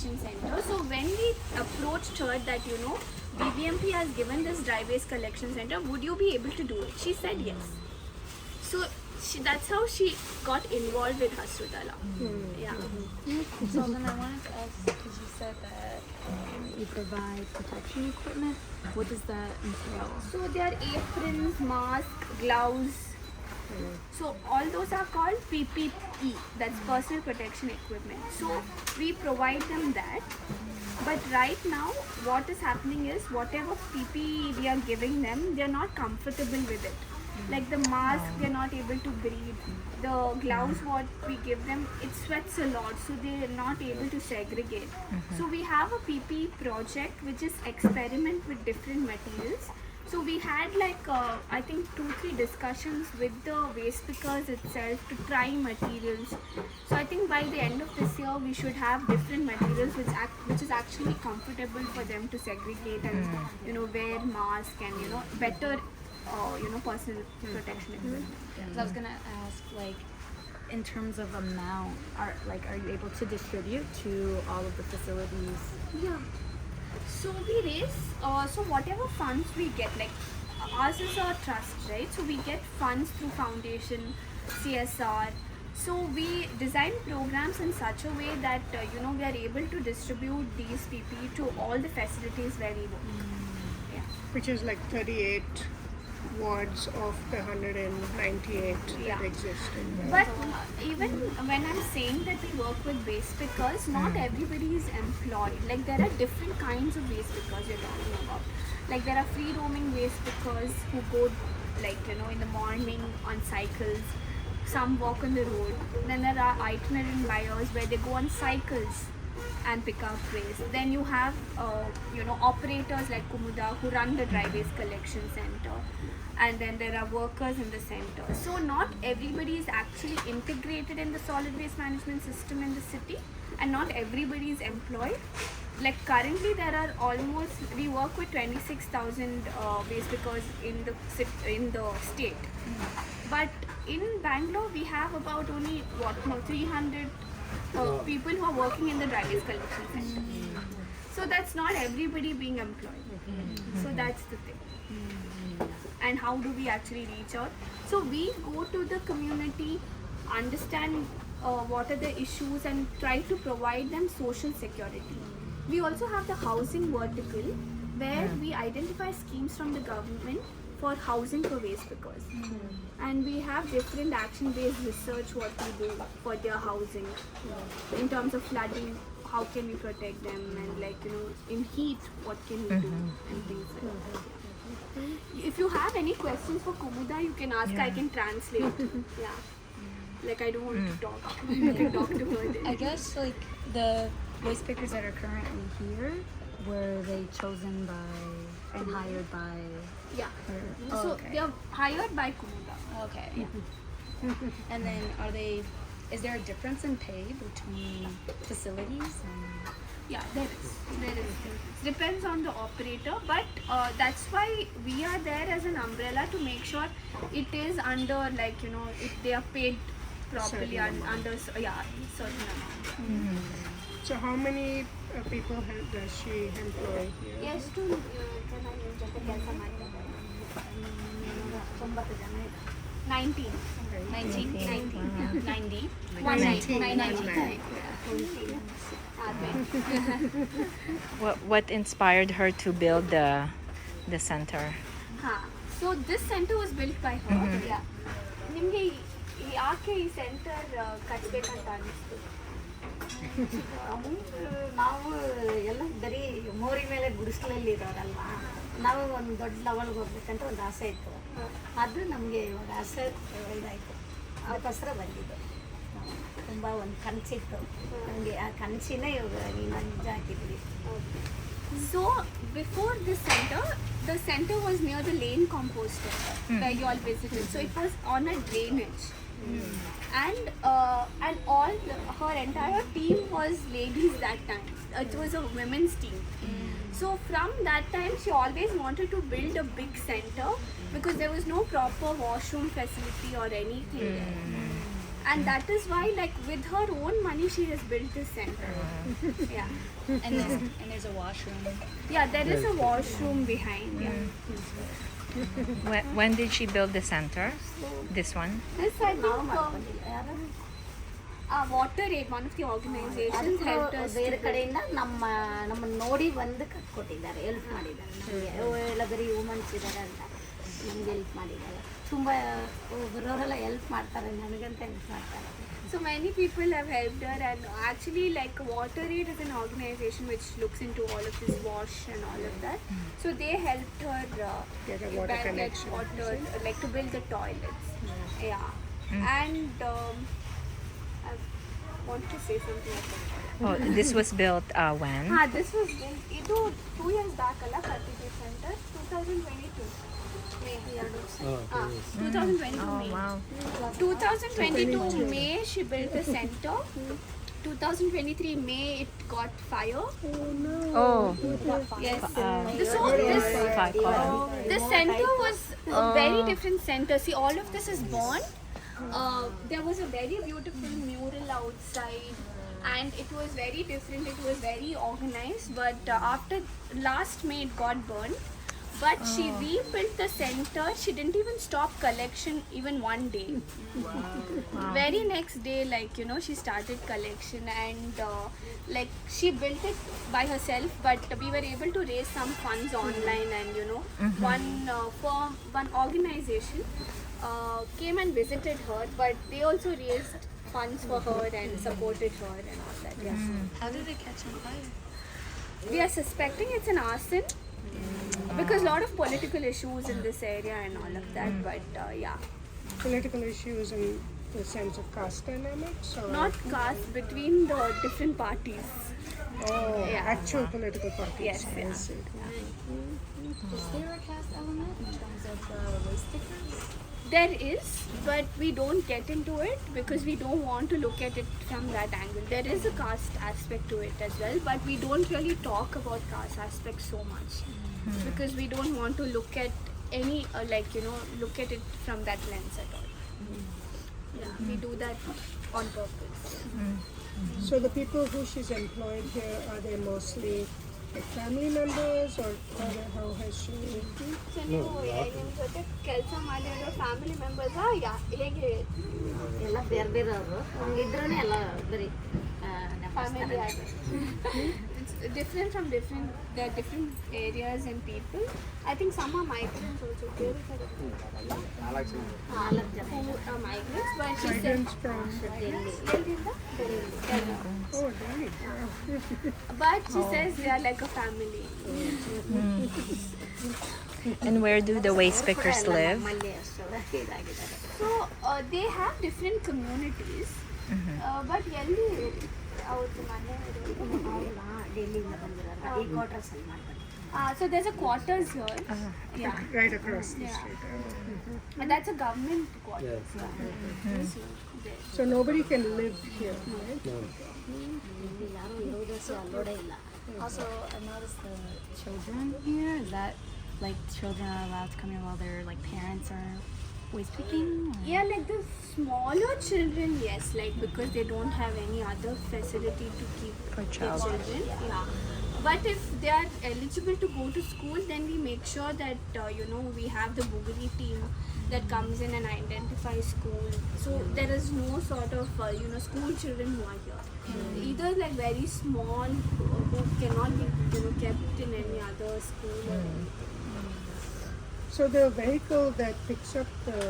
center. So when we approached her that BBMP has given this dry waste collection center, would you be able to do it? She said yes. So that's how she got involved with Hasiru Dala. Yeah. So then I wanted to ask, because you said that you provide protection equipment. What does that entail? So there are aprons, masks, gloves. So all those are called PPE, that's personal protection equipment. So we provide them that. But right now what is happening is whatever PPE we are giving them, they are not comfortable with it. Like the mask, they are not able to breathe. The gloves what we give them, it sweats a lot, so they are not able to segregate. So we have a PPE project which is experiment with different materials. So we had I think 2-3 discussions with the waste pickers itself to try materials. So I think by the end of this year we should have different materials which is actually comfortable for them to segregate and wear mask and better personal protection equipment. So I was gonna ask, in terms of amount, are you able to distribute to all of the facilities? Yeah. So we raise, so whatever funds we get, ours is a trust, right? So we get funds through foundation, CSR. So we design programs in such a way that we are able to distribute these PPE to all the facilities where we work. Yeah. Which is like 38 wards of the 198 that exist. But even when I'm saying that we work with waste pickers, not everybody is employed. Like there are different kinds of waste pickers you're talking about. Like there are free roaming waste pickers who go in the morning on cycles. Some walk on the road. Then there are itinerant buyers where they go on cycles and pick up waste. Then you have operators like Kumuda who run the dry waste collection center, and then there are workers in the center. So not everybody is actually integrated in the solid waste management system in the city, and not everybody is employed. Like currently there are we work with 26,000 waste pickers in the state, but in Bangalore we have about only 300 people who are working in the dry waste collection center. So that's not everybody being employed. So that's the thing. And how do we actually reach out? So we go to the community, understand what are the issues and try to provide them social security. We also have the housing vertical where we identify schemes from the government for housing for waste pickers. And we have different action-based research what we do for their housing. In terms of flooding, how can we protect them, and in heat, what can we do, and things like that. If you have any questions for Kumuda, you can ask. I can translate. Yeah. I don't want to talk. You can talk to her then. I guess the waste pickers that are currently here, were they chosen by and hired by? Yeah. Her? So they are hired by Kumuda. Okay. Yeah. And then is there a difference in pay between facilities? Yeah, there is. It depends on the operator, but that's why we are there as an umbrella to make sure it is under if they are paid properly under certain amount. So how many people does she employ here? Yes, 19. 90. What inspired her to build the center? So this center was built by her. Yeah. ನಿಮಗೆ ಯಾಕೆ ಈ centre ಕಟ್ಟಬೇಕಂತ ಅನಿಸ್ತು? ನಾವು ಎಲ್ಲ ಬರೀ ಮೋರಿ ಮೇಲೆ ಗುಡಿಸ್ಲಲ್ಲಿ ಇರೋರಲ್ವಾ, ನಾವು ಒಂದು ದೊಡ್ಡ ಲೆವೆಲ್ಗೆ ಹೋಗ್ಬೇಕಂತ ಒಂದು ಆಸೆ ಇತ್ತು. ಅದು ನಮಗೆ ಇವಾಗ ಆಸೆ ಇದಾಯಿತು, ಅದಕ್ಕೋಸ್ಕರ ಬಂದಿದ್ದು. ತುಂಬ ಒಂದು ಕನಸಿತ್ತು ನಮಗೆ, ಆ ಕನಸಿನೇ ಇವಾಗ ನಿಜ ಹಾಕಿದ್ವಿ. So before this center, the center was near the lane composter where you all visited. So it was on a drainage. And her entire team was ladies that time. It was a women's team. So from that time she always wanted to build a big center because there was no proper washroom facility or anything there. And that is why, like, with her own money, she has built this center. Yeah. And there's a washroom. Yeah, there is a washroom behind. Yeah. When did she build the center? This one? This, I ನಾವು think, ಮಾಡ್ಕೊಂಡಿಲ್ಲ ಯಾರು Water Aid, one of the organizations, helped us. ಬೇರೆ ಕಡೆಯಿಂದ ನಮ್ಮನ್ನು ನೋಡಿ ಬಂದು ಕಟ್ಕೊಟ್ಟಿದ್ದಾರೆ, help ಮಾಡಿದ್ದಾರೆ ನಮಗೆ. ಎಲ್ಲ ಬರೀ ವುಮನ್ಸ್ ಇದ್ದಾರೆ ಅಂತ ನಮ್ಗೆ ಹೆಲ್ಪ್ ಮಾಡಿದ್ದಾರೆ. ತುಂಬ ಬರೋರೆಲ್ಲ ಹೆಲ್ಪ್ ಮಾಡ್ತಾರೆ, ನನಗಂತ ಹೆಲ್ಪ್ ಮಾಡ್ತಾರೆ. So many people have helped her, and actually, like, Water Aid is an organization which looks into all of this wash and all of that. So they helped her Get a water connection. water, like, to build the toilets. Yeah. And I want to say something about that. Oh, this was built when? This was built 2 years back, Allah Kartikeya Center, 2022. May 2022 Oh, May. wow. 2022 May she built the center. 2023 May it got fire. Oh, Yes. fire. This center was a very different center. See, all of this is born. There was a very beautiful mural outside, and it was very different. It was very organized. But after last May, it got burned. But she rebuilt the center. She didn't even stop collection even one day. Very next day, like, you know, she started collection, and like, she built it by herself. But we were able to raise some funds online, and you know, one organization came and visited her, but they also raised funds for her and supported her and all that. Yeah. How did it catch on fire? We are suspecting it's an arson because a lot of political issues in this area and all of that. But yeah, Political issues in the sense of caste dynamics, or not caste, between the different parties. Yeah. actual political parties. Yes, I yeah. see. Is there a caste element in terms of waste stickers? There is, but we don't get into it because we don't want to look at it from that angle. There is a caste aspect to it as well, but we don't really talk about caste aspect so much because we don't want to look at any look at it from that lens at all. Yeah, we do that on purpose. So the people who she's employed here, are they mostly like family members, or how has she? So ನೀವು ನಿಮ್ಮ ಜೊತೆ ಕೆಲಸ ಮಾಡಿರೋ family members ಹೇಗೆ ಎಲ್ಲ ಬೇರೆ ಬೇರೆ ಅವರು ಹಂಗಿದ್ರೂ ಎಲ್ಲ ಬರೀ family it's different from different, there are different areas and people. I think some are migrants also. Who are migrants, but she said Migrants from. Oh, really? but she says they are like a family. And where do the waste pickers live? ನಮ್ಮಲ್ಲಿ ಅಷ್ಟು ಇದಾಗಿದ್ದಾರೆ. So they have different communities, but ಎಲ್ಲಿ ಅವ್ರದ್ದು ಮನೆ ಅವ್ರನ್ನ ಡೆಲ್ಲಿಯಿಂದ ಬಂದಿರೋರು ಈ ಕ್ವಾರ್ಟರ್ಸಲ್ಲಿ ಮಾಡ್ತಾರೆ. so there's a quarters here. Yeah. Right across the Yeah. street. And that's a government quarters. So there. So nobody can live here, right? ಇಲ್ಲಿ ಯಾರು ಇರೋದೇ ಅಲ್ಲೋಡೇ ಇಲ್ಲ. Also, I noticed the children here. Is that like children are allowed to come here while their like parents are waste picking? Or? Yeah, like the smaller children, yes, like because they don't have any other facility to keep For their child. children. Yeah. But if they are eligible to go to school, then we make sure that we have the Bugri team that comes in and identifies school. So there is no sort of school children who are here. Either like very small who cannot be kept in any other school. Or So the vehicle that picks up the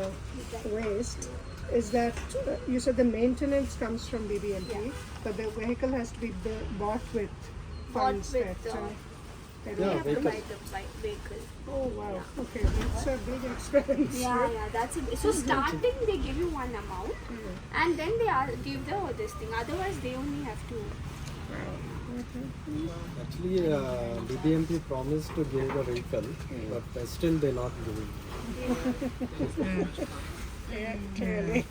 waste, is that you said the maintenance comes from BBMP, but the vehicle has to be bought with funds with, that we have to buy the vehicle. oh wow, okay, that's a big expense. Yeah, that's it. So starting they give you one amount, and then they give this thing. Otherwise, they only have to. Actually, BBMP promised to give the vehicle, but still they're not giving. Yeah, clearly.